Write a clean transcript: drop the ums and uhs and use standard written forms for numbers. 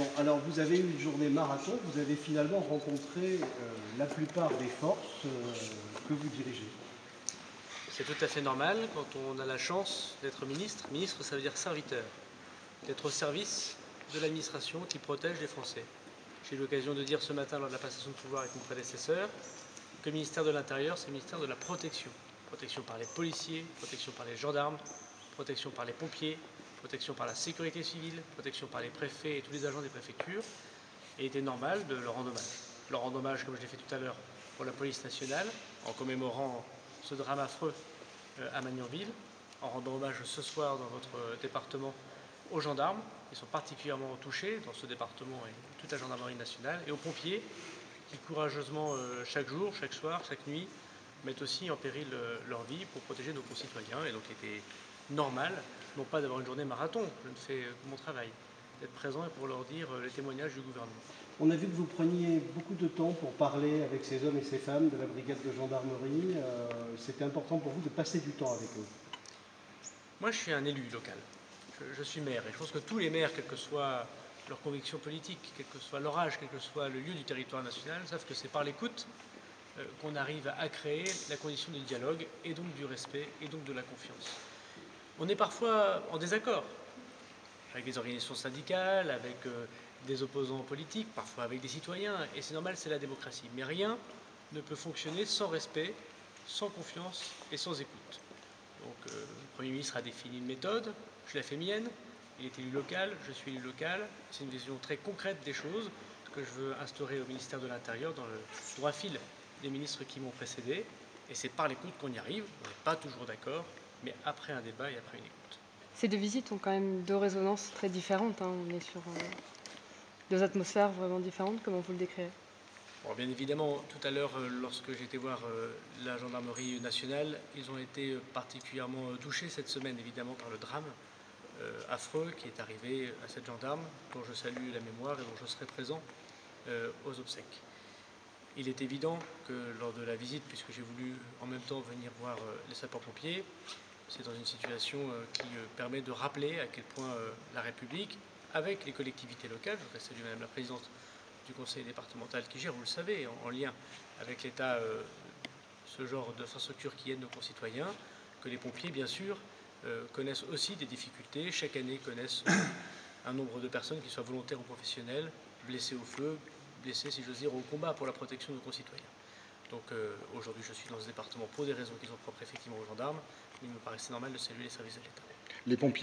Bon, alors vous avez eu une journée marathon, vous avez finalement rencontré la plupart des forces que vous dirigez. C'est tout à fait normal quand on a la chance d'être ministre. Ministre, ça veut dire serviteur, d'être au service de l'administration qui protège les Français. J'ai eu l'occasion de dire ce matin lors de la passation de pouvoir avec mon prédécesseur que le ministère de l'Intérieur, c'est le ministère de la protection. Protection par les policiers, protection par les gendarmes, protection par les pompiers, protection par la sécurité civile, protection par les préfets et tous les agents des préfectures. Et il était normal de leur rendre hommage. Leur rendre hommage, comme je l'ai fait tout à l'heure, pour la police nationale, en commémorant ce drame affreux à Magnanville, en rendant hommage ce soir dans votre département aux gendarmes, qui sont particulièrement touchés dans ce département et toute la gendarmerie nationale, et aux pompiers, qui courageusement, chaque jour, chaque soir, chaque nuit, mettent aussi en péril leur vie pour protéger nos concitoyens. Et donc il était normal, non pas d'avoir une journée marathon, je ne fais que mon travail, d'être présent et pour leur dire les témoignages du gouvernement. On a vu que vous preniez beaucoup de temps pour parler avec ces hommes et ces femmes de la brigade de gendarmerie. C'était important pour vous de passer du temps avec eux. Moi, je suis un élu local. Je suis maire et je pense que tous les maires, quelle que soit leur conviction politique, quel que soit leur âge, quel que soit le lieu du territoire national, savent que c'est par l'écoute qu'on arrive à créer la condition du dialogue et donc du respect et donc de la confiance. On est parfois en désaccord avec les organisations syndicales, avec des opposants politiques, parfois avec des citoyens, et c'est normal, c'est la démocratie. Mais rien ne peut fonctionner sans respect, sans confiance et sans écoute. Donc le Premier ministre a défini une méthode, je la fais mienne, il est élu local, je suis élu local, c'est une vision très concrète des choses que je veux instaurer au ministère de l'Intérieur dans le droit fil des ministres qui m'ont précédé, et c'est par l'écoute qu'on y arrive, on n'est pas toujours d'accord, mais après un débat et après une écoute. Ces 2 visites ont quand même 2 résonances très différentes, hein. On est sur, 2 atmosphères vraiment différentes. Comment vous le décrirez? Bon, bien évidemment, tout à l'heure, lorsque j'ai été voir la gendarmerie nationale, ils ont été particulièrement touchés cette semaine, évidemment, par le drame affreux qui est arrivé à cette gendarme, dont je salue la mémoire et dont je serai présent aux obsèques. Il est évident que lors de la visite, puisque j'ai voulu en même temps venir voir les sapeurs-pompiers, c'est dans une situation qui permet de rappeler à quel point la République, avec les collectivités locales, je voudrais saluer Madame la Présidente du conseil départemental qui gère, vous le savez, en lien avec l'État, ce genre d'infrastructure qui aide nos concitoyens, que les pompiers, bien sûr, connaissent aussi des difficultés. Chaque année, connaissent un nombre de personnes, qui soient volontaires ou professionnelles, blessées au feu, blessées, si j'ose dire, au combat pour la protection de nos concitoyens. Donc aujourd'hui, je suis dans ce département pour des raisons qui sont propres effectivement aux gendarmes, mais il me paraissait normal de saluer les services de l'État. Les pompiers